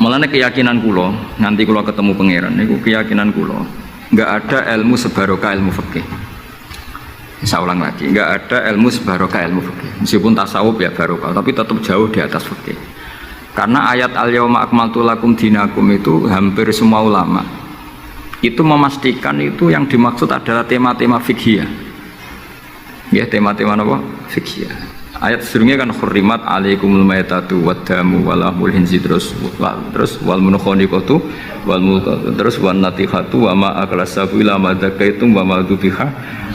Mulane keyakinan kula, nanti kula ketemu pangeran niku keyakinan kula, enggak ada ilmu sebarokah ilmu fikih. Saya ulang lagi, enggak ada ilmu sebarokah ilmu fikih. Meskipun tasawuf ya barokah, tapi tetap jauh di atas fikih. Karena ayat al-yauma akmaltu lakum dinakum itu hampir semua ulama itu memastikan itu yang dimaksud adalah tema-tema fikih. Ya, tema-tema apa? Fikih. Ayat sebelumnya kan hurrimat alaikumul maitatu waddamu walahmul hinzi terus wal munkhaniqatu wal mulqatu terus wan natihatu wa ma aklasabu ila ma zakaitum wa ma dzubiha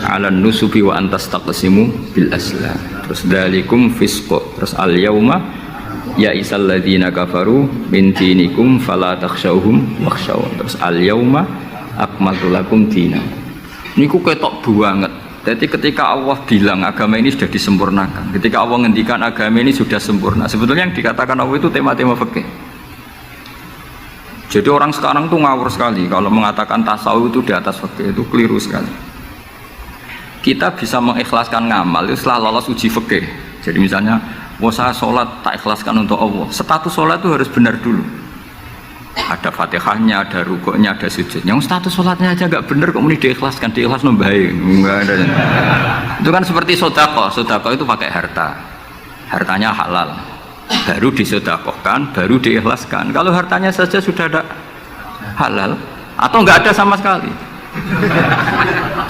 'alan nusubi wa antas taqsimu bil aslam. Terus dalikum fisqu. Terus al yauma ya isal ladzina kafaru min dinikum fala takhshawhum wakhshawun. Terus al yauma akmaltu lakum dinakum. Niku ketok banget. Jadi ketika Allah bilang agama ini sudah disempurnakan, ketika Allah ngendikan agama ini sudah sempurna, sebetulnya yang dikatakan Allah itu tema-tema fikih. Jadi orang sekarang tuh ngawur sekali kalau mengatakan tasawuf itu di atas fikih, itu keliru sekali. Kita bisa mengikhlaskan ngamal itu setelah lolos uji fikih. Jadi misalnya, wah saya sholat tak ikhlaskan untuk Allah, status sholat itu harus benar dulu. Ada fatihahnya, ada rukuknya, ada sujudnya. Yang status sholatnya aja nggak bener, kok ini diikhlaskan, diikhlas membaik, nggak ada. Itu kan seperti sodako, sodako itu pakai harta, hartanya halal, baru disodakohkan, baru diikhlaskan. Kalau hartanya saja sudah ada halal, atau nggak ada sama sekali,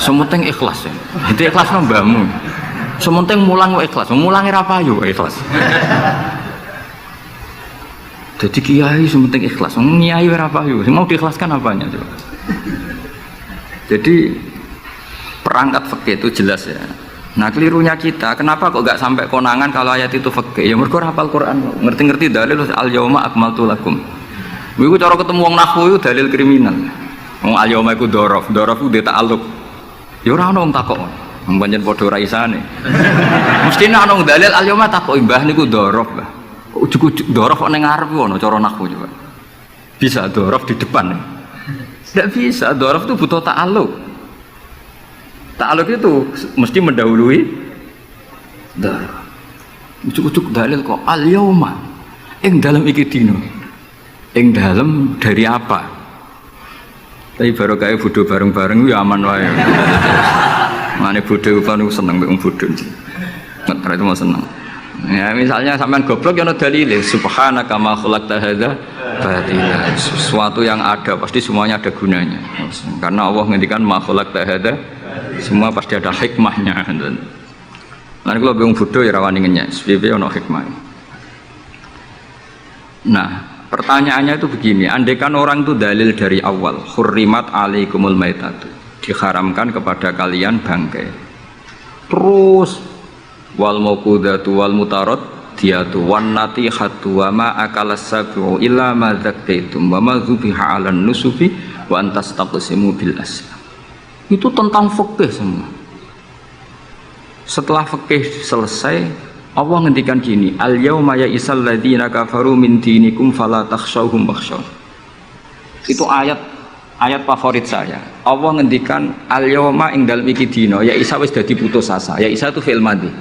sementing ikhlas ya. Itu ikhlas membangun, sementing mulang ikhlas, mulangnya rapayu ikhlas. Jadi kiai sementing ikhlas, kiai berapa yuk? Mau diikhlaskan apanya coba? Jadi perangkat fikih itu jelas ya. Nah kelirunya kita, kenapa kok nggak sampai konangan kalau ayat itu fikih? Ya mergo hafal Quran, ngerti-ngerti dalil al yauma akmaltu lakum. Iku cara ketemu wong nahwu itu dalil kriminal. Wong al yauma iku dzaraf, dzaraf ku ta'alluq. Ya ora ono wong takok. Wong pancen padha ra isane. Mestine ono dalil al yauma takok mbah niku dzaraf, Mbah. Ujuk-ujuk dorof kok neng ngarep wono cara nahwu coba. Bisa dorof di depan. Tidak bisa, dorof itu butuh ta'alluq. Ta'alluq itu mesti mendahului dorof. Ujuk-ujuk dalil kok al yauma ing dalam iki dino. Ing dalam dari apa? Tapi baru kayak bodoh bareng-bareng ya aman wae. Mane bodoh kan seneng mbek wong bodoh. Nggak itu mau seneng. Ya misalnya sampean goblok ya ono dalile subhanaka ma khalaqta hadza batila. Sesuatu yang ada pasti semuanya ada gunanya. Karena Allah ngendikan ma khalaqta hadza semua pasti ada hikmahnya. Lan kula bingung bodoh ya rawani ngenyek, sebab ono hikmah. Nah, pertanyaannya itu begini, andaikan orang itu dalil dari awal, hurrimat alaikumul maitatu, diharamkan kepada kalian bangkai. Terus wal mauqudatu wal mutarad diatu wan natihatu wa ma akalas sabu illa ma zakaitum wa ma dzubiha 'alan nusubi wa antas taqsimu bil aslam. Itu tentang fikih semua. Setelah fikih selesai, Allah ngendikan gini, al yauma ya isal ladzina kafaru min dinikum fala takhshawhum wakhshaw. Itu ayat favorit saya. Allah ngendikan al yauma ing dalem iki dina ya isa wis dadi putus asa. Ya isa itu fi'il madhi.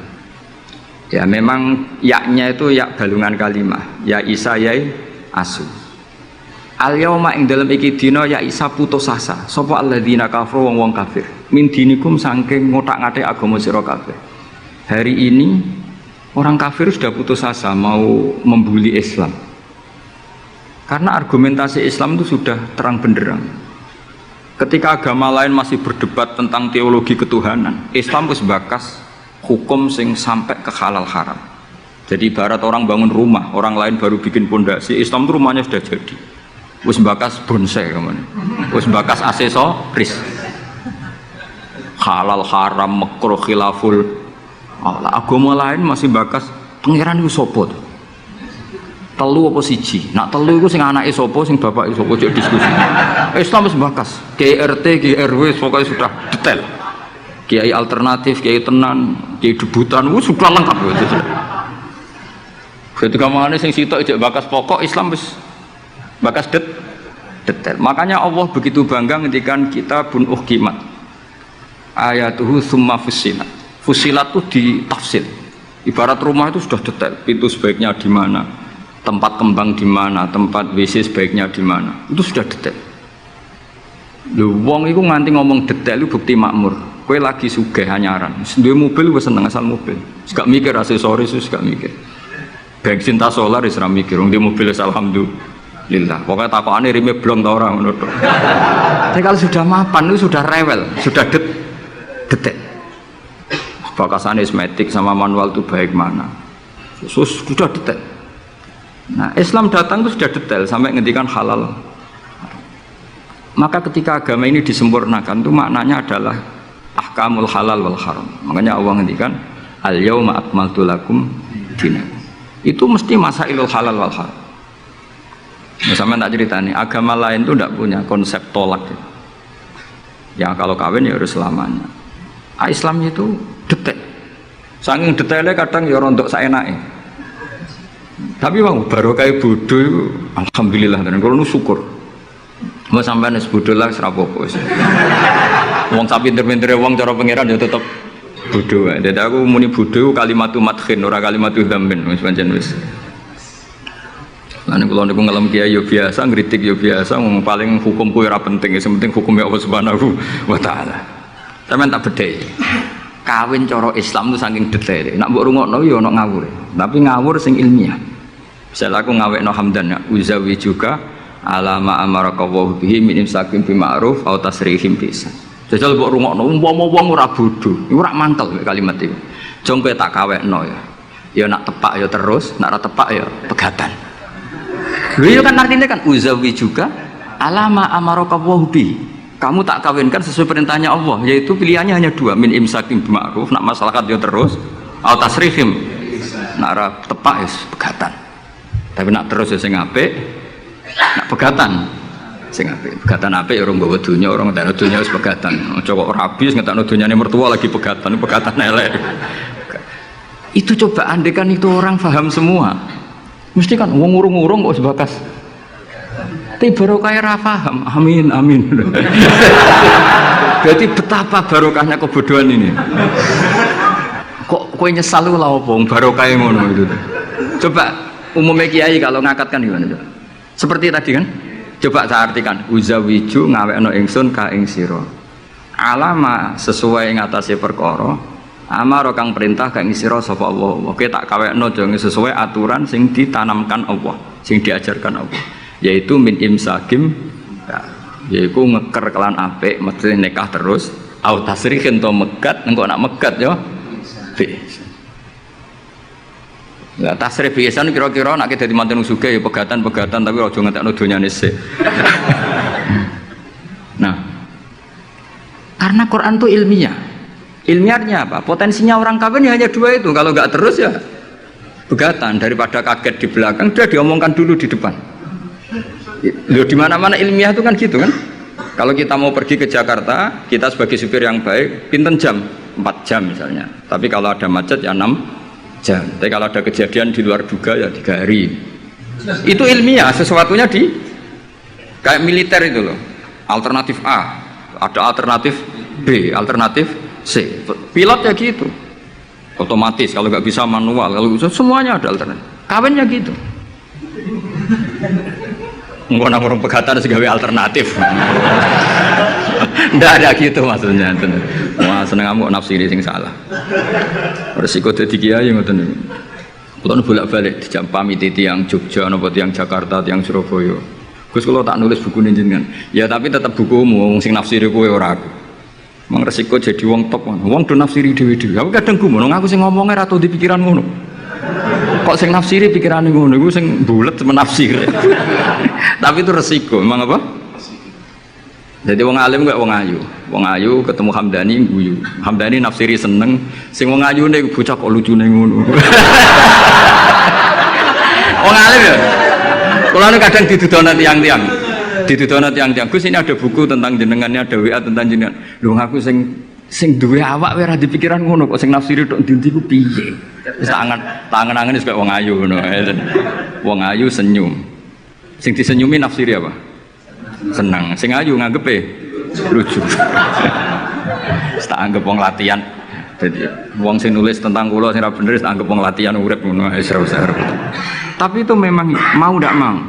Ya memang yaknya itu yak balungan kalimah. Ya isa yai asu. Al yauma ing dalem iki dina ya isa putus asa. Sapa alladzina kafaru wong kafir. Min dinikum saking ngotak-ngatik agama sira kabeh. Hari ini orang kafir sudah putus asa mau membuli Islam. Karena argumentasi Islam itu sudah terang benderang. Ketika agama lain masih berdebat tentang teologi ketuhanan, Islam wis bakas hukum sing sampai ke halal haram. Jadi ibarat orang bangun rumah, orang lain baru bikin pondasi, Islam itu rumahnya sudah jadi. Wis bakas bonsai kemana? Wis bakas aksesoris. Halal haram makruh khilaful. Agama lain masih bakas pangeran itu sapa to? Telu apa siji? Nak telu iku sing anake sapa, sing bapake sapa, cek diskusi. Islam wis bakas. KRT, KRW pokoknya sudah detail. Kiai alternatif, kiai tenan, kiai debutan, sudah lengkap gitu. Ketika mana sing sitok ijek bakas pokok Islam wis bakas detail. Makanya Allah begitu bangga ngendikan kitabun uhkimat. Ayatuhu summa fussilat. Fussilat itu ditafsir. Ibarat rumah itu sudah detail, pintu sebaiknya di mana, tempat kembang di mana, tempat WC sebaiknya di mana. Itu sudah detail. Lho wong iku nganti ngomong detail itu bukti makmur. Kowe lagi sugih anyaran. Duwe mobil wis seneng asal mobil. Gak mikir aksesoris, wis gak mikir. Bensin ta solar wis ra mikir. Wong di mobil wis alhamdulillah. Pokoknya takokane rime blong ta ora ngono tok. Tapi kalau sudah mapan itu sudah rewel, sudah detail. Bakasan esmetik sama manual itu baik mana. Sudah detail. Nah, Islam datang itu sudah detail sampai ngendikan halal. Maka ketika agama ini disempurnakan itu maknanya adalah ahkamul halal wal haram. Makanya Allah ngendikan al-yauma akmaltu lakum dinakum. Itu mesti masailul halal wal haram. Misalnya tak cerita nih, agama lain itu tidak punya konsep tolak. Ya kalau kawin ya harus selamanya. Islam itu detail. Saking detailnya kadang ya rontok saenake. Tapi bang barokah bodoh, alhamdulillah dan kalau nu syukur. Mau sampai nes bodoh lah serapopo. Wong sapi pinter-pinter wong cara pangeran ya tetap bodoh. Jadi aku muni bodoh kalimatu madkhin ora kalimatu dzammin wis pancen wis. Lan kula niku ngelem kiai yo biasa, ngritik yo biasa, paling hukumku ora penting, sing penting hukume Allah Subhanahu wa taala. Sampeyan tak bedhei. Kawin cara Islam itu saking detail. Nak mbok rungokno yo ana ngawur. Tapi ngawur sing ilmiah. Misal aku ngawekno hamdan ya, uzawi juga alama amaraka wa bihi min imsakin bi ma'ruf au tasrihim bisa. Jajal mbok rungokno umpama wong ora bodho, iku ora mangkel kalimat iku. Jong kowe tak kawekno ya. Ya nak tepak ya terus, nak ora tepak ya pegatan. Lho itu kan artinya kan uzawi juga alama amaraka wa bihi. Kamu tak kawinkan sesuai perintahnya Allah, yaitu pilihannya hanya dua, min imsakin bi ma'ruf, nak masyarakat ya terus, au tasrihim. Nak ora tepak ya pegatan. Tapi nak terus ya sing apik, nak pegatan sing apik. Pegatan apik ya orang bawa dunia, orang ngetakno dunia wis pegatan. Aja kok rabis ngetakno dunyane mertua lagi pegatan elek. Itu coba andekan itu orang paham semua. Mesti kan wong urung-urung kok sebakas. Tapi barokah ra paham. Amin amin. Berarti betapa barokahnya kebodohan ini. Kok kowe nyesal lho lha opo barokah ngono itu. Coba umumnya kiai kalau ngakatkan gimana coba? Seperti tadi kan? Coba saya artikan uzawiju ngawekno ingsun ka ing sira. Alama sesuai ngatasi perkara. Amar kang perintah kang sira sapa Allah. Oke tak kawekno jange sesuai aturan sing ditanamkan Allah, sing diajarkan Allah. Yaitu min imsakim yaitu ngeker kelan apik mesti nikah terus au tasrihin to megat engko nak megat ya. Lah tasrif biasa kira-kira nek dadi manten sugih ya pegatan-pegatan tapi aja ngetekno donyane sik. Nah. Karena Quran itu ilmiah. Ilmiahnya apa? Potensinya orang kawin ya hanya dua itu. Kalau enggak terus ya pegatan, daripada kaget di belakang sudah diomongkan dulu di depan. Loh di mana-mana ilmiah itu kan gitu kan? Kalau kita mau pergi ke Jakarta, kita sebagai supir yang baik, pinten jam? 4 jam misalnya. Tapi kalau ada macet ya 6 jam. Tapi kalau ada kejadian di luar duga ya 3 hari. Itu ilmiah, sesuatunya di kayak militer itu loh. Alternatif A, ada alternatif B, alternatif C. Pilot ya gitu. Otomatis kalau nggak bisa manual, kalau bisa semuanya ada alternatif. Kawinnya gitu. Enggak nang orang pegatan segawe alternatif. Ndak ada gitu maksudnya. Wah seneng kamu nafsiri sing salah. Resiko dadi kiai ngoten niku. Kula bolak-balik dijampami tiyang Jogja napa tiyang Jakarta, tiyang Surabaya. Gus kula tak nulis buku jenengan. Ya tapi tetap bukumu wong sing nafsiri kowe ora aku. Mang resiko jadi wong top. Wong do nafsiri dhewe-dhewe. Aku kadang gumun aku sing ngomongnya ra tau di pikiran ngono. Kok sing nafsiri pikirane ngono iku sing bulet menafsir. Tapi itu resiko, memang apa? Jadi wong alim gak wong ayu. Wong ayu ketemu Hamdani guyu. Hamdani nafsiri seneng, sing wong ayu nek bocah kok lucune ngono. Wong alim ya. Kula kadang didudono tiang-tiang. Didudono tiang-tiang. Gus ini ada buku tentang jenengannya, ada WA tentang jenengan. Lho aku sing duwe awak wae ora dipikiran ngono kok sing nafsiri tok ndi-ndi ku piye. Wis tangan-tangan wis kaya wong ayu ngono. Wong ayu senyum. Sing disenyumi nafsiri apa? Senang. Sing ayu nganggepe lucu. Tak anggap wong latihan. Jadi wong sing nulis tentang kula sing ora bener tak anggap wong latihan urip ngono wis ora usah. Tapi itu memang mau tidak mau.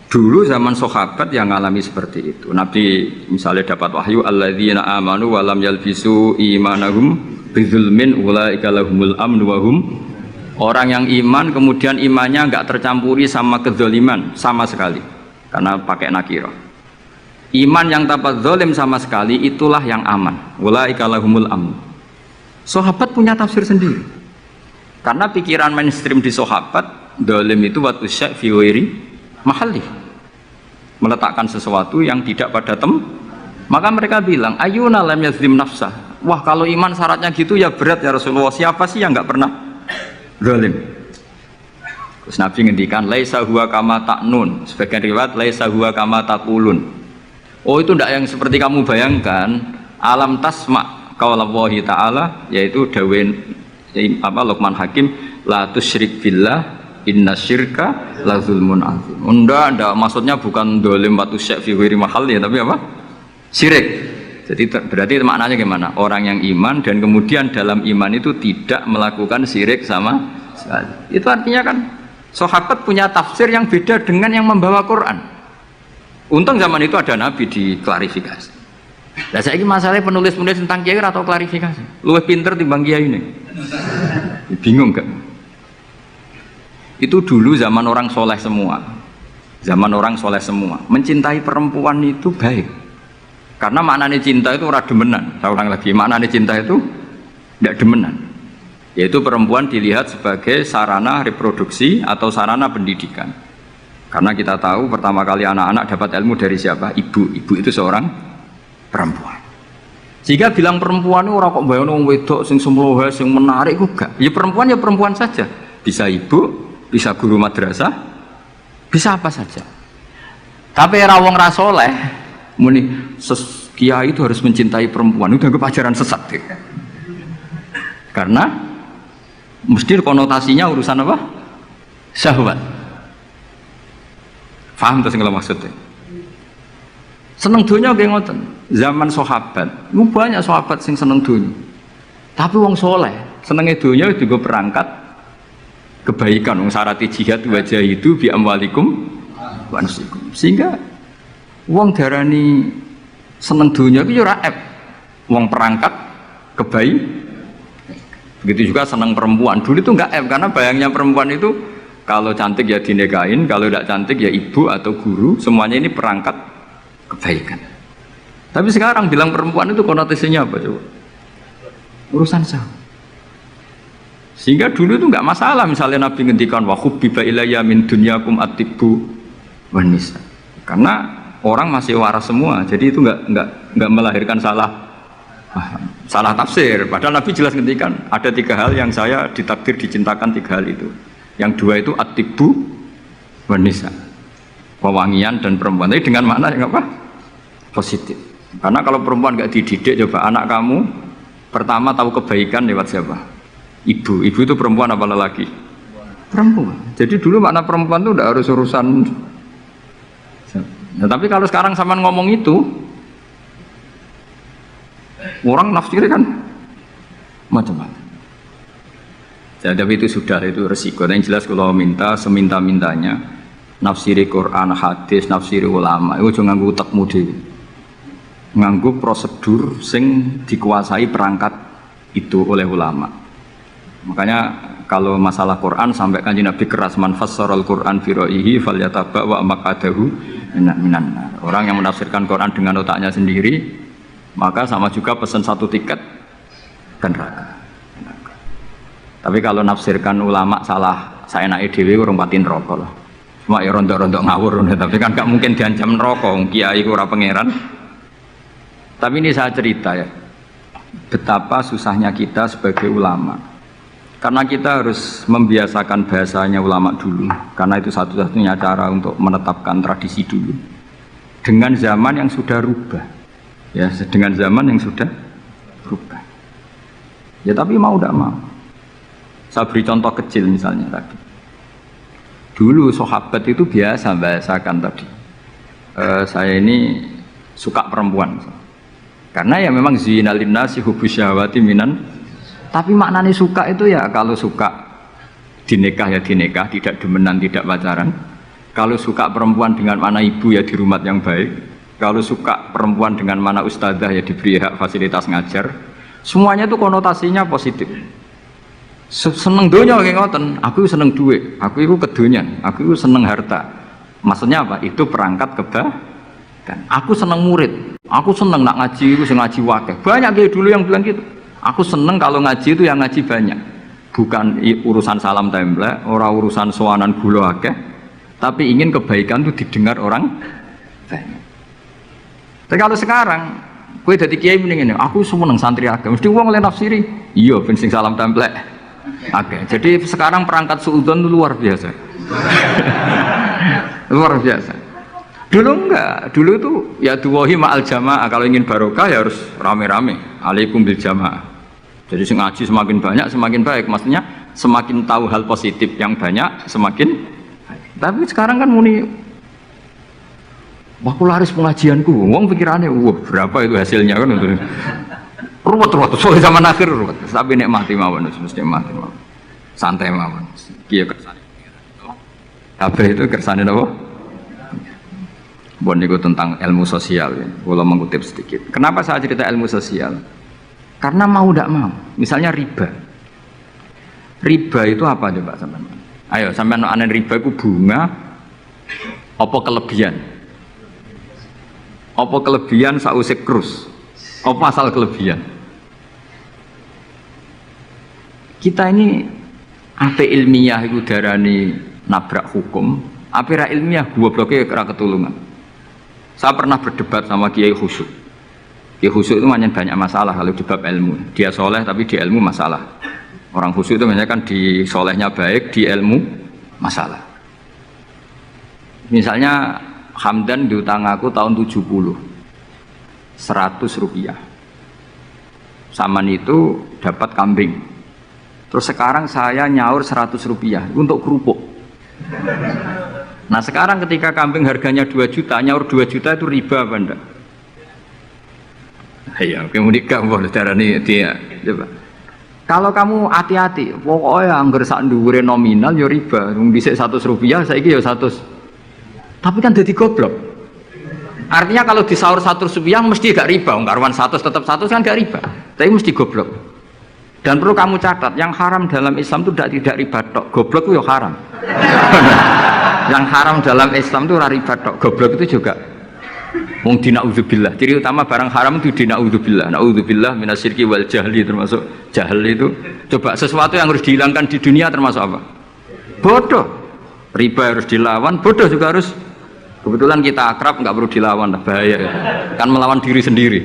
Dulu zaman sahabat yang ngalami seperti itu. Nabi misalnya dapat wahyu alladzina amanu wa lam yalbisu imanahum bidzulmin ulaika lahumul amnu wa hum. Orang yang iman kemudian imannya enggak tercampuri sama kezaliman sama sekali. Karena pakai nakirah. Iman yang tanpa zalim sama sekali itulah yang aman. Ulaika lahumul amnu. Sahabat punya tafsir sendiri. Karena pikiran mainstream di sahabat, zalim itu watu syak fi ghairi mahalli. Meletakkan sesuatu yang tidak pada maka mereka bilang ayuna lam yazlim nafsah. Wah kalau iman syaratnya gitu ya berat ya Rasulullah, siapa sih yang nggak pernah zalim? Terus Nabi ngendikan laisa huwa kama ta'nun, sebagian riwayat laisa huwa kama taqulun. Oh itu tidak yang seperti kamu bayangkan. Alam tasma qaulallahi ta'ala, yaitu dawuh Luqman Hakim, la tusyrik billah inna syirka la zulmun azim. Enggak, maksudnya bukan dolim batu syak fi ghairi mahal ya, tapi apa? Syirik. Jadi berarti maknanya gimana? Orang yang iman dan kemudian dalam iman itu tidak melakukan syirik sama sekali. Itu artinya kan sahabat punya tafsir yang beda dengan yang membawa Quran. Untung zaman itu ada Nabi diklarifikasi. Nah saya ini masalahnya penulis-penulis tentang kiai atau klarifikasi. Luwih pinter timbang kiai ini. Bingung gak? Itu dulu zaman orang soleh semua. Zaman orang soleh semua. Mencintai perempuan itu baik. Karena maknanya cinta itu ora demenan. Saya ulang lagi, maknanya cinta itu tidak demenan. Yaitu perempuan dilihat sebagai sarana reproduksi atau sarana pendidikan. Karena kita tahu pertama kali anak-anak dapat ilmu dari siapa? Ibu. Ibu itu seorang perempuan. Jika bilang perempuan itu orang kok bayang wong wedok sing semlohe sing menarik kok gak. Ya perempuan saja. Bisa ibu, bisa guru madrasah, bisa apa saja. Tapi era wong ra saleh muni kiai itu harus mencintai perempuan, itu dianggap ajaran sesat ya. Karena mesti konotasinya urusan apa? Syahwat. Paham tuh sing kula maksudnya? Seneng dunia nggih ngoten. Zaman sahabat, banyak sahabat sing seneng dunia. Tapi wong soleh, senenge dunia juga perangkat kebaikan. Wong syarat jihad wajah itu bi amwalikum wa anfusikum. Sehingga wong darani seneng dunia itu ya raib. Wong perangkat kebaikan. Begitu juga seneng perempuan. Dulu itu enggak aib karena bayangnya perempuan itu kalau cantik ya dinikahin, kalau tidak cantik ya ibu atau guru, semuanya ini perangkat kebaikan. Tapi sekarang bilang perempuan itu konotasinya apa coba? Urusan sah. Sehingga dulu itu enggak masalah misalnya Nabi ngendikan wa hubbiba ilayya min dunyakum at-tibbu wan nisa. Karena orang masih waras semua, jadi itu enggak melahirkan salah tafsir. Padahal Nabi jelas ngendikan ada 3 hal yang saya ditakdir dicintakan, 3 hal itu. Yang 2 itu at-tibbu wan nisa. Pewangian dan perempuan. Tapi dengan makna yang apa? Positif. Karena kalau perempuan enggak dididik, coba anak kamu pertama tahu kebaikan lewat siapa? Ibu. Ibu itu perempuan apa lelaki? Perempuan. Jadi dulu makna perempuan itu tidak harus urusan. Nah, tapi kalau sekarang sama ngomong itu, orang nafsirnya kan macam-macam. Tapi itu sudah, itu resiko. Yang jelas kalau minta seminta-mintanya nafsiri Quran, hadis, nafsiri ulama, itu jangan nganggu utekmu dhewe. Nganggu prosedur sing dikuasai perangkat itu oleh ulama. Makanya kalau masalah Quran sampai Kanjeng Nabi keras, man fassarul Quran fi ra'yihi falyataba wa maqadahu minan. Orang yang menafsirkan Quran dengan otaknya sendiri, maka sama juga pesan 1 tiket dan neraka. Tapi kalau nafsirkan ulama salah, saya naik dewi urung pati neraka lah. Cuma ya rontok-rontok ngawur, tapi kan gak mungkin diancam neraka, kiai ora pangeran. Tapi ini saya cerita ya, betapa susahnya kita sebagai ulama. Karena kita harus membiasakan bahasanya ulama dulu, karena itu satu-satunya cara untuk menetapkan tradisi dulu. Dengan zaman yang sudah rubah, ya, dengan zaman yang sudah rubah. Ya tapi mau tidak mau. Saya beri contoh kecil misalnya tadi. Dulu sahabat itu biasa bahasakan tadi. Saya ini suka perempuan. Karena ya memang zinalin nasi hubbus syahwati minan. Tapi maknanya suka itu ya kalau suka Dinikah ya dinikah, tidak demenan, tidak pacaran. Kalau suka perempuan dengan mana ibu ya di rumah yang baik. Kalau suka perempuan dengan mana ustadzah ya diberi hak fasilitas ngajar. Semuanya itu konotasinya positif. Seneng dunia kayak ngoten, aku seneng duit, aku itu kedonyan, aku itu seneng harta. Maksudnya apa? Itu perangkat kebaikan. Aku seneng murid, aku seneng nak ngaji, aku seneng ngaji wakil. Banyak kayak dulu yang bilang gitu. Aku seneng kalau ngaji itu yang ngaji banyak. Bukan urusan salam template, orang urusan sowanan gula akeh, tapi ingin kebaikan itu didengar orang banyak. Tapi kalau sekarang, gue jadi kiai mending ini, aku seneng santri akeh, mesti uang oleh nafsiri, iya bensin salam template, akeh. Jadi sekarang perangkat suudzon itu luar biasa, luar biasa. Dulu enggak, dulu itu ya duwahi ma'al jamaah, kalau ingin barokah ya harus rame-rame, alaikum bil jamaah. Jadi ngaji semakin banyak semakin baik, maksudnya semakin tahu hal positif yang banyak semakin baik. Tapi sekarang kan muni popularis pengajianku, wong pikirannya wah berapa itu hasilnya kan untuk ruwet soalnya zaman akhir ruwet, tapi nikmati mawon, mesti nikmati mawon, santai mawon. Kiai kersane kabeh itu kersane napa? Bon niku tentang ilmu sosial ya. Kalau mengutip sedikit. Kenapa saya cerita ilmu sosial? Karena mau tidak mau, misalnya riba. Riba itu apa coba sampean? Ayo sampean anen riba itu bunga apa kelebihan? Apa kelebihan sausé krus? Apa asal kelebihan? Kita ini apa ilmiah itu darani nabrak hukum, apa ra ilmiah gobloknya ora ketulungan. Saya pernah berdebat sama Kiai Khusyuk. Kiai khusyuk itu banyak masalah kalau di bab ilmu. Dia soleh tapi di ilmu masalah. Orang khusyuk itu banyak kan di solehnya baik, di ilmu masalah. Misalnya Hamdan diutang aku tahun 70, 100 rupiah. Saman itu dapat kambing. Terus sekarang saya nyaur 100 rupiah untuk kerupuk. Nah sekarang ketika kambing harganya 2 juta, nyaur 2 juta itu riba apa enggak? Iya, kemudian kamu darani dia. Coba. Kalau kamu hati-hati, pokoknya anggar sak dhuwure nominal ya riba. Wong dhisik 100 rupiah, saiki ya 100. Tapi kan jadi goblok. Artinya kalau disaur 100 rupiah mesti gak riba. Wong karuan 100 tetap 100 kan gak riba. Tapi mesti goblok. Dan perlu kamu catat, yang haram dalam Islam itu tidak riba tok. Goblok itu ya haram. Yang haram dalam Islam itu ora riba tok. Goblok itu juga wong dina'udzubillah. Ciri utama barang haram itu dina'udzubillah. Na'udzubillah minasyirki wal jahli, termasuk jahil itu. Coba sesuatu yang harus dihilangkan di dunia termasuk apa? Bodoh. Riba harus dilawan, bodoh juga harus. Kebetulan kita akrab nggak perlu dilawan, bahaya ya. Kan melawan diri sendiri.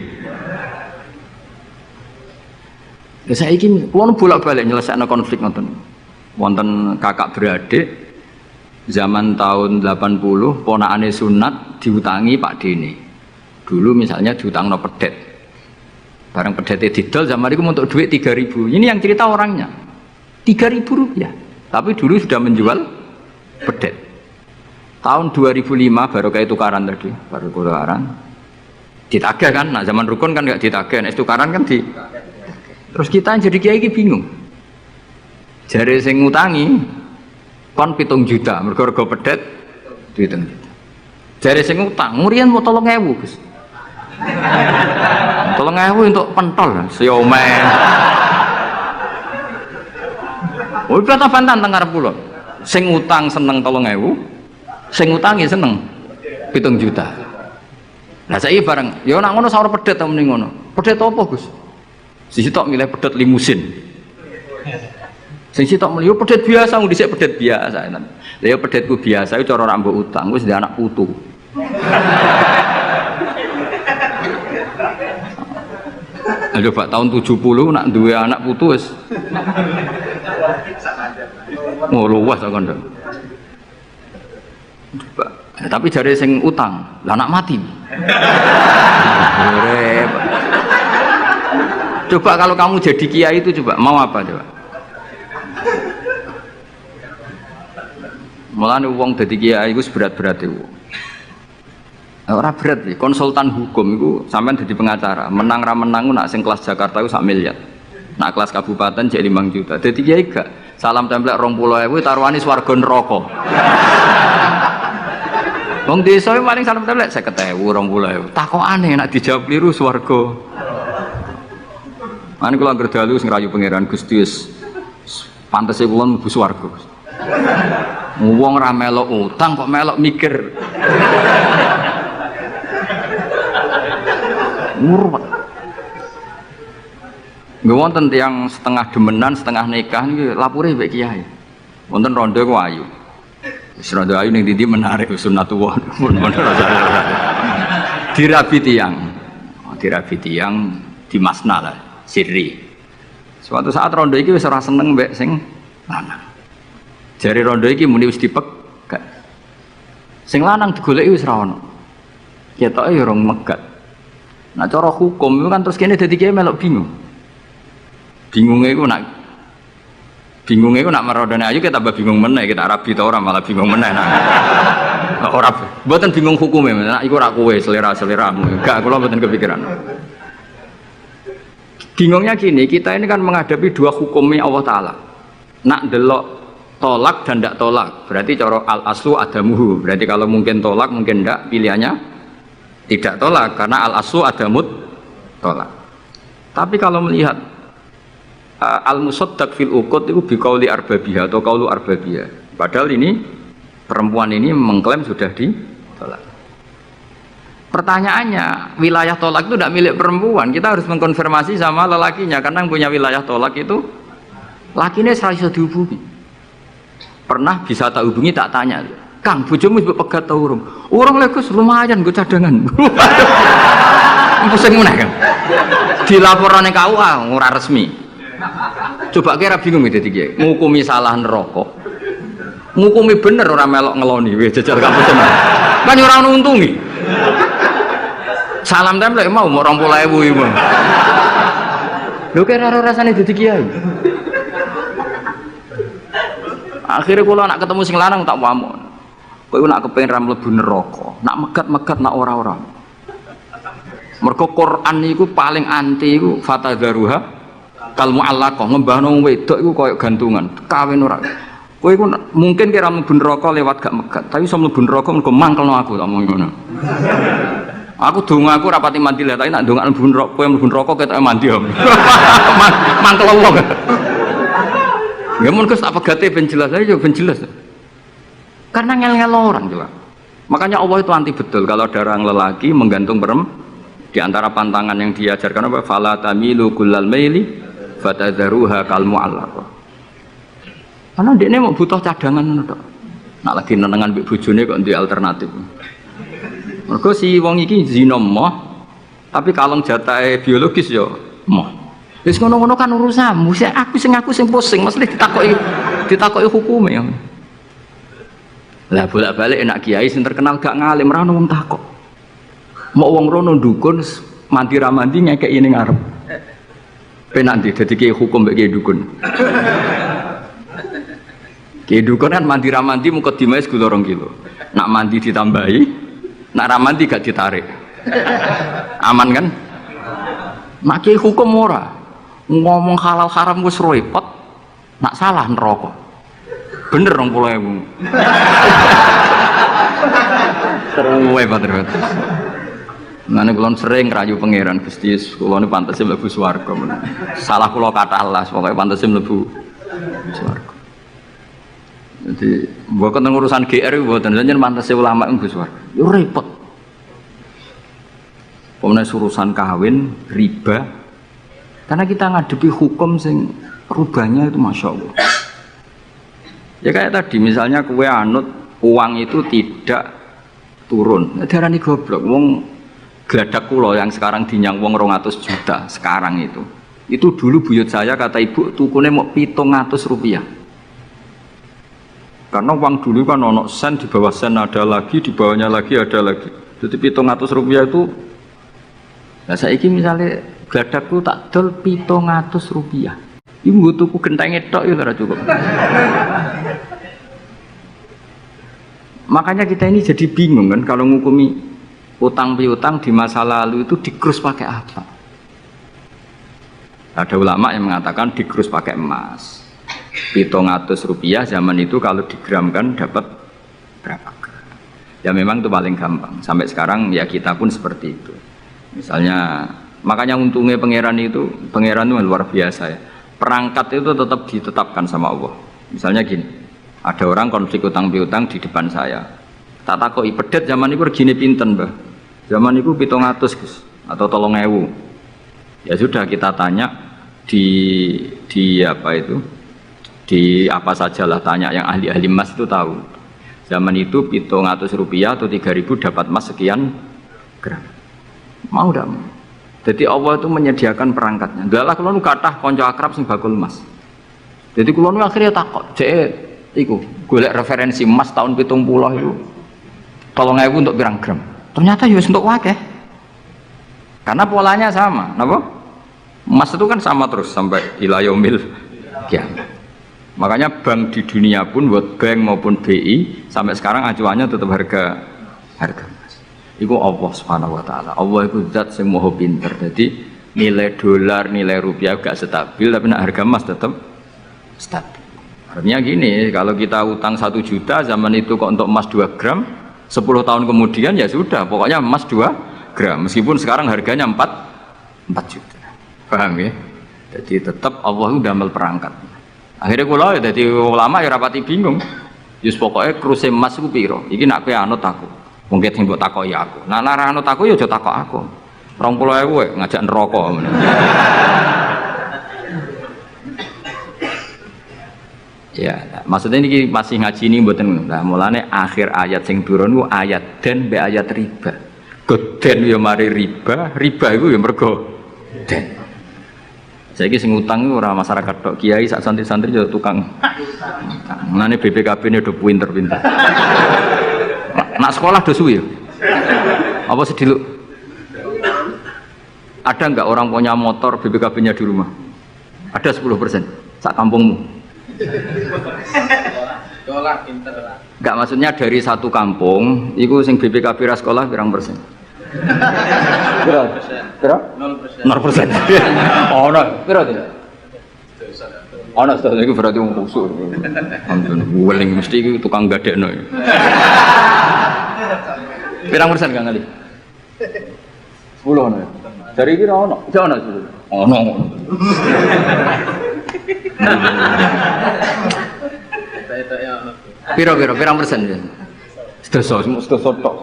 Ya saya ingin, kalau bolak-balik nyelesaikan konflik wonten kakak beradik. Zaman tahun 80, ponakane sunat diutangi Pak Dini. Dulu misalnya diutang no pedet. Barang pedetnya didol zaman itu untuk duit 3.000. Ini yang cerita orangnya. 3.000 rupiah. Tapi dulu sudah menjual pedet. Tahun 2005 baru kayak tukaran tadi. Baru tukaran. Ditagih kan, nah zaman rukun kan nggak ditagih. Nah tukaran kan di. Terus kita yang jadi kiai bingung. Jare sing ngutangi kon 7 juta, mergo pedet dihitung. Jare sing utang, murian mau 3.000, Gus. 3.000 untuk pentol, siomen. Oh, kata bantan teng ngarep kula. Sing utang seneng 3.000, sing utangi seneng 7 juta. Lah saiki bareng, ya nak ngono sawur pedet ta mending ngono. Pedet apa, Gus? Sisi tok milih pedet limusin. Sing sitok melihat pedet biasa, nggak dhisik pedet biasa. Lah ya pedetku biasa, itu cara ora mbok utang, wis ndek anak putu. Coba tahun 70 nak duwe anak putu wis. Oh luas kan. Coba. Tapi jare sing utang, lah anak mati. Coba kalau kamu jadi kiai itu coba mau apa coba? Mulane wong dadi kiai iku berat-berat iku. Ora berat iki, konsultan hukum iku sampean dadi pengacara, menang ra menang nak sing kelas Jakarta iku 1 miliar. Nak kelas kabupaten cek 5 juta. Dadi kiai gak Salam templek 20.000 taruhane swarga neraka. Wong desa paling salam templek 50.000 20.000. Takokane nek dijawab kliru swarga. Mane kula anggere dalu sing rayu pangeran Gusti wis pantese kula mlebu swarga. Wong ra melok utang kok melok mikir. Murwat. Nggih wonten tiyang setengah demenan, setengah nikah niki lapure mbek kiai. Wonten rondo ku ayu. Wis rondo ayu ning ndi menarik sunatullah. Dirabi tiyang di masna lah, sirri. Suatu saat rondo iki wis ora seneng mbek sing lanang. Jari rondo iki muni wis dipegat. Sing lanang digoleki wis ra ono. Ketoke ya rong megat. Nah cara hukum itu kan terus kene dadi kiai melok bingung. Bingungnya itu nak merodone ayu kita tambah bingung meneh, kita rabi ta ora malah bingung meneh. Nah, ora mboten bingung hukume, nak iku ora kowe selera-seleramu. Enggak, kula mboten kepikiran. Bingungnya gini, kita ini kan menghadapi dua hukumnya Allah Ta'ala. Nak delok tolak dan ndak tolak, berarti cara al-aslu adamuhu. Berarti kalau mungkin tolak, mungkin ndak, pilihannya tidak tolak, karena al-aslu adamut tolak. Tapi kalau melihat al-musaddaq fil uqud itu biqauli arbabiha atau qaulu arbabiha. Padahal ini perempuan ini mengklaim sudah ditolak. Pertanyaannya, wilayah tolak itu tidak milik perempuan. Kita harus mengkonfirmasi sama lelakinya karena yang punya wilayah tolak itu lakinya serasa dihubungi. Pernah bisa tak hubungi tak tanya, "Kang, bojomu mbok pegat ta urung?" "Urung lek Gus, lumayan nggo cadangan." Pusing meneh kan. Dilaporane KUA ora resmi. Coba kira bingung gitu tiga, ngukumi salah neraka, ngukumi bener orang melok ngeloni, wes jajal kamu tenan, kan orang untungi. Salam templek mau 20.000 ibu. Lu kira rasanya jadi kiai. Akhirnya kalau nak ketemu sing lanang tak pamon, kau nak kepengen ram mlebu neraka, nak megat nak ora-ora. Mergo Quran niku paling anti iku fatadzaruha kal mu'allaqah, ngembahno wedok iku koyo gantungan, kawin ora. Kowe iku mungkin kira mlebu neraka lewat gak megat, tapi iso mlebu neraka mergo mangkelno aku tak omong ngono. Aku donga aku rapati mandi lah, tapi nak ndongakno mlebu neraka, kowe mlebu neraka ketoke mandi om. Mangkel Allah. Ya mun Gus tak pegate ben jelas aja, ben jelas. Karena ngel-ngel orang juga. Makanya Allah itu anti betul kalau ada orang lelaki menggantung perempuan. Di antara pantangan yang diajarkan apa? Fala tamilu kullal maili fatadzaruha kal mu'allaqah. Karena dia mau butuh cadangan ngono tok. Nak lagi nenengan mbek bojone kok duwe alternatif. Mergo si wong iki zina moh, tapi kalong jatahe biologis ya moh. Wis ngono-ngono kan urusanmu. Aku sing pusing, mesti ditakoki hukume. Lah bolak-balik enak kiai sing terkenal gak ngalim ra ono wong takok. Mau wong rono dukun mandi ramandi ngekeki ning ngarep. Penak ndi dadi kiai hukum mbek kiai dukun. Kiai dukun kan mandi ramandi mukadimah segala 2 kilo. Nak mandi ditambahi, nak ramandi gak ditarik. Aman kan? Nak kiai hukum ora. Ngomong halal haram wis repot. Nak salah neraka. Bener 20.000. Teruwe padahal. Nane kulon sering rayu pangeran Gusti kula niku pantese mlebu swarga. Salah kula kathah las pokoke pantese mlebu swarga. Jadi mboten urusan GR mboten jenengan pantese ulama mlebu swarga. Yo repot. Pemene urusan kawin, riba. Karena kita ngadepi hukum sing rubahnya itu Masya Allah. Ya kayak tadi misalnya kue anut uang itu tidak turun. Darani goblok wong gladak kula yang sekarang dinyang wong 200 juta sekarang itu dulu buyut saya kata ibu tukune mau 700 rupiah karena uang dulu kan ono sen, di bawah sen ada lagi, di bawahnya lagi ada lagi, jadi 700 rupiah itu nah saiki misalnya gladakku tak dol 700 rupiah ibu tuku genteng tok ya ora cukup. Makanya kita ini jadi bingung kan kalau ngukumi utang piutang di masa lalu itu dikrus pakai apa? Ada ulama yang mengatakan dikrus pakai emas. Rp700 zaman itu kalau digramkan dapat berapa gram. Ya memang itu paling gampang. Sampai sekarang ya kita pun seperti itu. Misalnya, makanya untungnya pangeran itu luar biasa ya. Perangkat itu tetap ditetapkan sama Allah. Misalnya gini, ada orang konflik utang piutang di depan saya. Tak takoki pedet zaman itu regine pinten, Mbah? Zaman itu 700 Gus atau 3.000. Ya sudah kita tanya di apa itu? Di apa sajalah tanya yang ahli-ahli emas itu tahu. Zaman itu Rp700 atau 3.000 dapat emas sekian gram. Mau ndak? Jadi Allah itu menyediakan perangkatnya. Dalah kula nu kathah kanca akrab sing bakul emas. Jadi kula nu akhirnya takok, iku golek referensi emas tahun 70 itu 3.000 untuk pirang gram. Ternyata ya untuk wakeh. Karena polanya sama, napa? Emas itu kan sama terus sampai ila yaumil kiamat. Makanya bank di dunia pun, World Bank maupun BI sampai sekarang acuannya tetap harga emas. Iku Allah Subhanahu wa taala. Allah itu zat sing maha pinter. Jadi nilai dolar, nilai rupiah gak stabil tapi harga emas tetap stabil. Artinya gini, kalau kita utang 1 juta zaman itu kok untuk emas 2 gram, 10 tahun kemudian ya sudah, pokoknya emas 2 gram. Meskipun sekarang harganya 4 juta. Paham ya? Jadi tetap Allah udah damel perangkat. Akhirnya kula ya dadi ulama ya rapati bingung. Yus pokoknya kruse emas ku piro? Iki nak kowe anut aku. Mungkin sing mbok takoki aku. Nah lara anut aku ya aja takok aku. 20.000 ngajak neraka. Ya, maksudnya ini masih ngaji ini mboten ngono. Nah, mulane akhir ayat sing turun ku ayat den be ayat riba. Goden ya mari riba iku ya mergo den. Saiki sing utang iku ora masyarakat tok, kiai sak santri-santri yo tukang. Mulane BPKB ne do pinter-pinter. Nak sekolah do suwi ya? Apa sediluk? Ada enggak orang punya motor BPKB-nya di rumah? Ada 10% sak kampungmu. Sekolah pinter lah. Enggak, maksudnya dari satu kampung, itu sing BPKB ra sekolah pirang persen? Pira? 0%. 0%. Oh, no. Pira tidak? Ana sedaya iku berarti wong kusuk. Ampun, weling mesti iki tukang gadekno. Pirang persen Kang Ali? 10 ana. Dari iki ora ono. Jek ono 10. Ono. Piro pirang persen ya? Sedoso tok.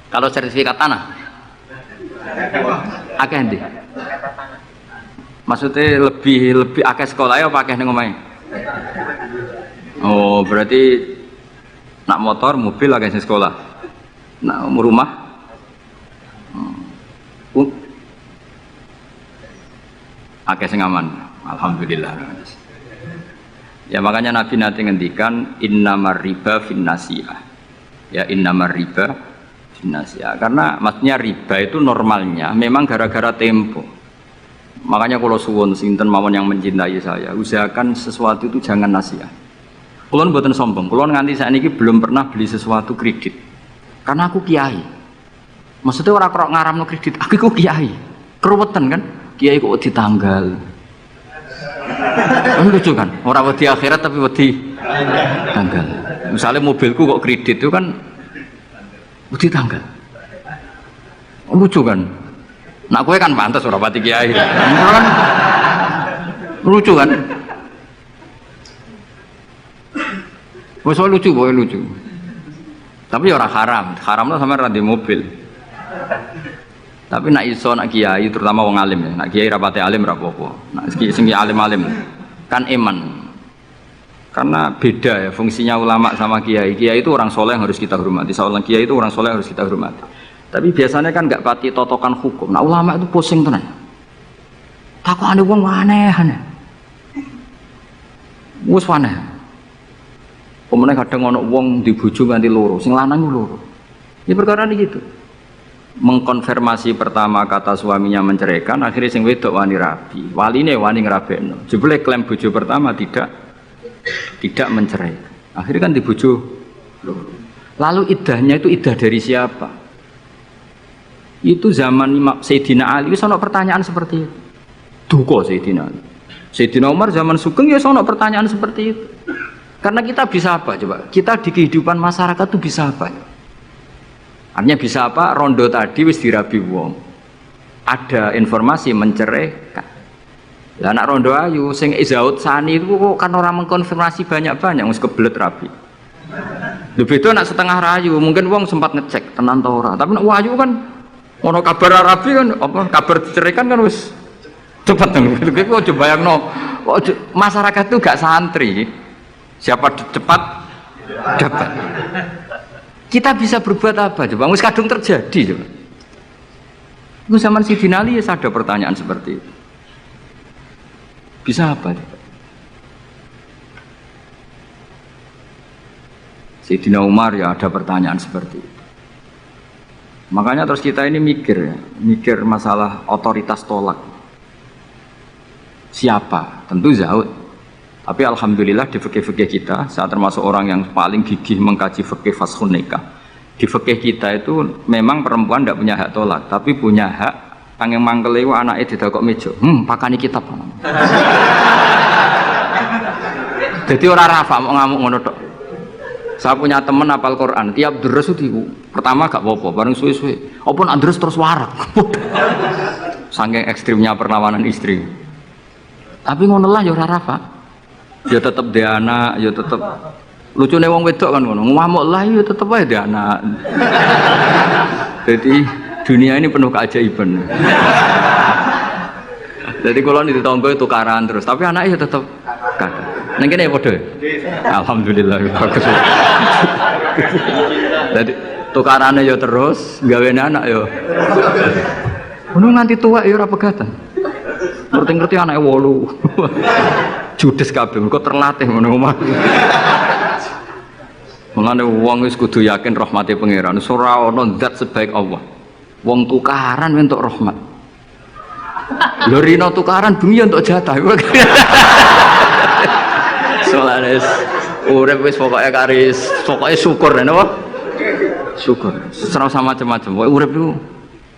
Kalau sertifikat tanah akeh ndi? Maksudnya lebih akeh sekolah ya apa akeh ning omahe? Oh, berarti nak motor, mobil akeh sing sekolah. Nak rumah akeh sing aman. Alhamdulillah. Ya makanya Nabi nanti ngendikan innamar riba finnasiyah. Ya innamar riba finnasiyah. Karena maksudnya riba itu normalnya memang gara-gara tempo. Makanya kalau suwun sinten mawon yang mencintai saya, usahakan sesuatu itu jangan nasihat. Kulon mboten sombong, kulon nganti saiki belum pernah beli sesuatu kredit. Karena aku kiai. Maksudnya orang kok ngaramno kredit, aku kiai. Keruwetan kan? Kiai kok ditanggal. Lucu kan? Orang wedi akhirat tapi wedi tanggal. Misalnya mobilku kok kredit itu kan wedi tanggal. Lucu kan? Nak kowe kan pantas ora pati kiai. Kan lucu kan? Wes lucu, boy lucu. Tapi ora haram. Haramnya sama ra di mobil. Tapi nak iso nak kiai terutama wong alim ya. Nak kiai rapati alim ra apa-apa. Nak sing alim-alim kan iman. Karena beda ya fungsinya ulama sama kiai. Kiai itu orang soleh yang harus kita hormati. Seorang kiai itu orang soleh yang harus kita hormati. Tapi biasanya kan nggak pati totokan hukum. Nah ulama itu pusing tenan. Takokane wong aneh-aneh. Wes aneh. Kemudian kadang ono wong dibojo nganti loro, sing lanang loro. Ya perkara ini gitu. Mengkonfirmasi pertama kata suaminya menceraikan, akhirnya sing wedok wani rabi. Waline wani ngrabekno. Jebule klaim bojo pertama tidak mencerai. Akhirnya kan dibojo loro. Lalu iddahnya itu iddah dari siapa? Itu zaman Sayyidina Ali, wis ana pertanyaan seperti itu. Duka Sayyidina Ali. Sayyidina Umar zaman Sugeng ya sono pertanyaan seperti itu. Karena kita bisa apa coba? Kita di kehidupan masyarakat tuh bisa apa? Artinya bisa apa? Rondo tadi wis dirabi wong. Ada informasi menceraikan. Lah anak rondo ayu sing Izaud Sani itu kok kan orang mengkonfirmasi banyak-banyak wis kebelet rabi. Lho beda nak setengah rayu, mungkin wong sempat ngecek tenan ta ora. Tapi nek wayu kan ono kabar rabi kan apa kabar diceraikan kan wis cepet kan. Kok coba bayangno masyarakat itu gak santri. Siapa cepat dapat. Kita bisa berbuat apa coba? Wis kadung terjadi coba. Itu zaman Sidina Ali ya ada pertanyaan seperti itu. Bisa apa coba? Sayyidina Umar ya ada pertanyaan seperti itu. Makanya terus kita ini mikir masalah otoritas tolak. Siapa? Tentu Zaud. Tapi alhamdulillah di fikih-fikih kita, saya termasuk orang yang paling gigih mengkaji fikih fashun nikah. Di fikih kita itu memang perempuan tidak punya hak tolak, tapi punya hak pengen manggelewa anaknya tidak kok mejo. Pakani kitab. Jadi orang rafa mau ngamuk ngono tok. Saya punya teman hafal Quran, tiap deres itu pertama gak apa-apa, bareng suwe-suwe. Apa nak deres terus warak. Saking ekstrimnya perlawanan istri. Tapi ngono lah ya ora rafa. Ya tetep dia anak, ya tetep lucune wong wedok kan ngono. Ngamuk lah ya tetep ae dia anak. Jadi dunia ini penuh keajaiban. Jadi kalau di tonggo itu tukaran terus, tapi anaknya ya tetep kata. Neng kene padha. Alhamdulillah bagus. Jadi tukarane ya terus, gawene anak ya. Ngono nganti tua ya ora pegatan. Ngerti-ngerti anake 8. Judes kabeh kok terlatih ngono omah. Mulane wong wis kudu yakin rahmate pangeran. Ora ana zat sebaik Allah. Wong tukaran entuk rahmat. Lho rino tukaran bengi entuk jatah. Soalnya urip wis pokoknya karis, pokoknya syukur ya napa? Syukur. Serau sama macam-macam. Pokoknya urip itu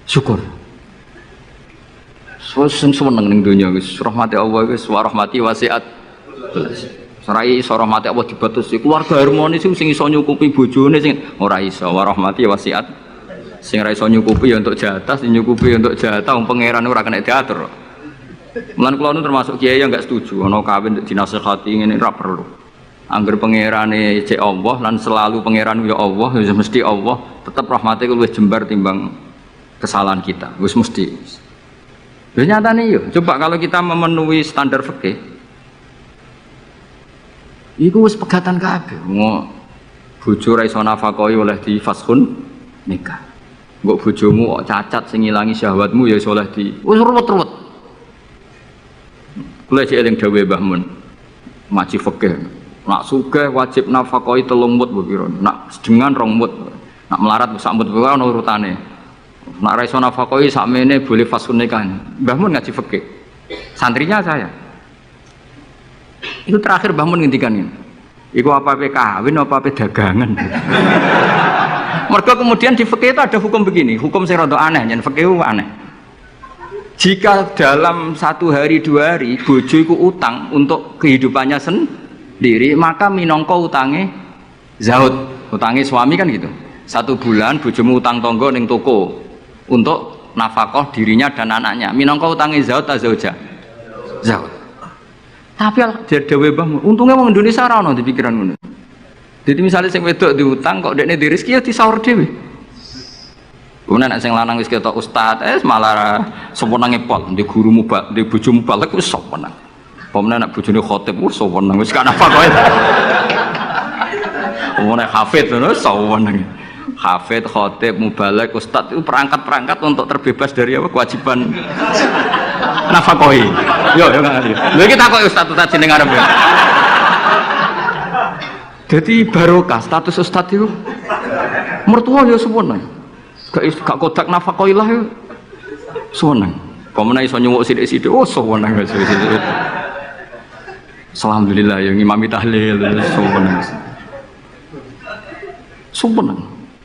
syukur. Sing seneng ning donya wis rahmati Allah wis wa rahmati wasiat. Serai iso rahmati Allah dibatasi. Keluarga harmonis sing iso nyukupi bojone sing ora iso wa rahmati wasiat. Sing ora iso nyukupi ya untuk jatah, sing nyukupi untuk jatah wong pangeran ora kena diatur. Mulan kula nu termasuk kiai yang enggak setuju ana kawin dinasihati ngene ora perlu. Angger pangerane cek Allah lan selalu pangeran ya Allah, ya mesti Allah, tetap rahmate luwih jembar timbang kesalahan kita. Wis mesti. Ya nyatane yo, coba kalau kita memenuhi standar fikih. Iku wis pegatan kabeh. Bojo ra iso nafakahi oleh di fashun nikah. Mbok bojomu kok cacat sing ngilangi syahwatmu ya iso oleh di wis ruwet-ruwet. Kula cek eling dawuhe Mbah Mun. Ngaji fikih. Nak sugih wajib nafakahi 3 mut mbok kira. Nak sedengan 2 mut. Nak melarat sak mut wae ana urutane. Nak ra iso nafakahi sakmene boleh fashun nikah. Mbah Mun ngaji fikih. Santrinya saya. Itu terakhir Mbah Mun ngendikan ini. Iku apa-apa kawin apa-apa dagangan. Mergo kemudian di fikih itu ada hukum begini, hukum sing rada aneh, yen fikih aneh. Jika dalam 1 hari 2 hari bojo iku utang untuk kehidupannya sendiri, maka minangka utange zaud, utange suami kan gitu. 1 bulan bojomu utang tonggo ning toko untuk nafkah dirinya dan anaknya. Minangka utange zaud ta zauja? Zaud. Tapi dhewe Mbah, untungnya wong Indonesia ora ono di pikiran ngono. Jadi misalnya sing wedok diutang kok dekne di rezeki ya disaur dhewe. Kemudian nek sing lanang wis ketok ustaz, malah sewenenge pol, di guru mubal, di bojo mubalek wis sewenang. Pemene nek bojone khotib wis sewenang wis kan apa kowe. Omone hafid ngono sewenang. Hafid, khotib, mubalek, ustaz itu perangkat-perangkat untuk terbebas dari apa kewajiban nafkahi. Yo ngerti. Lha iki takoki ustaz jeneng arep ya. Jadi barokah status ustaz itu mertua ya sewenang. Gak kodak nafkahilah ya sewenang. Pemene iso nyuwuk sithik-sithik oh sewenang wis. Alhamdulillah yang ngimami tahlil sewenang. Sewenang.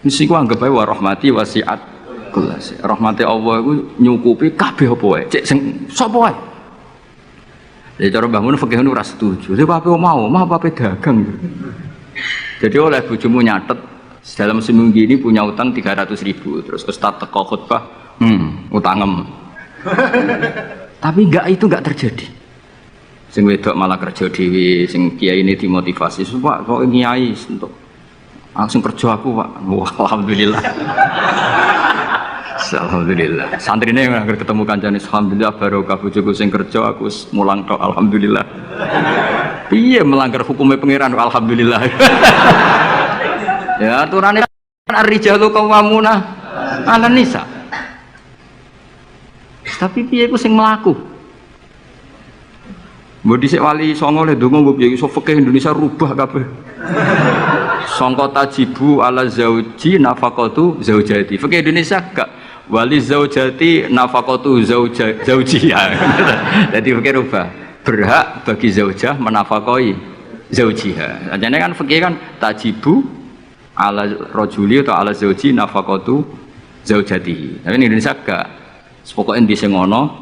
Mesti ku anggap ae wa rahmati wasiat kelas. Rahmati Allah iku nyukupi kabeh apa wae. Cek sing sapa wae. Jadi cara Mbah Mun fikih ora setuju. Jadi apa mau apa dagang. Jadi oleh bojomu nyatet dalam seminggu ini punya utang 300.000. Terus Ustaz teko khutbah, utangem. Tapi itu enggak terjadi. Sing wedok malah kerja dhewe, sing kiai ini dimotivasi, "Pak, kok kiai untuk langsung kerja aku, Pak." Wah, alhamdulillah. Alhamdulillah. Santrine nggak ketemu kancane, alhamdulillah barokah bojoku sing kerja aku mulang tok, alhamdulillah. Piye melanggar hukumnya pangeran, alhamdulillah. Ya aturane kan ar-rijalu qawwamuna 'alan nisa. Tapi piye ku sing mlaku? Mbok dhisik wali songo le ndonga mbok piye iso fikih Indonesia rubah kabeh. Sangka tajibu ala zauji nafaqatu zaujati. Fikih Indonesia gak wali zaujati nafaqatu zaujiha. Jadi fikih rubah. Berhak bagi zaujah menafakoi zaujiha. Ajane kan fikih kan tajibu ala rajuli atau ala zauji nafaqatu zaujatihi. Tapi Indonesia gak pokoke endi sing ana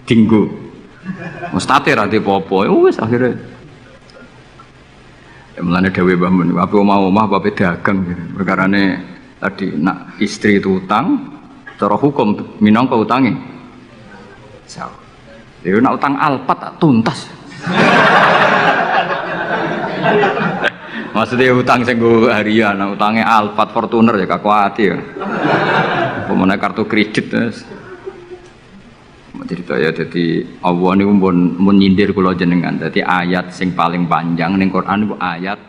dinggo. Mustate ra apa-apa. Wis akhire mulane dawuh Mbah Mun, apa mau omah apa dagang gitu. Perkarane tadi nak istri itu utang, cara hukum minangka utange. Ya nak utang alpat tak tuntas. Maksudnya utang sing go harian, utangnya Alphard Fortuner ya kakuati ya. Pemene kartu kredit terus. Cerita ya, jadi Allah ini pun menyindir kula jenengan. Jadi ayat sing paling panjang ning Quran itu ayat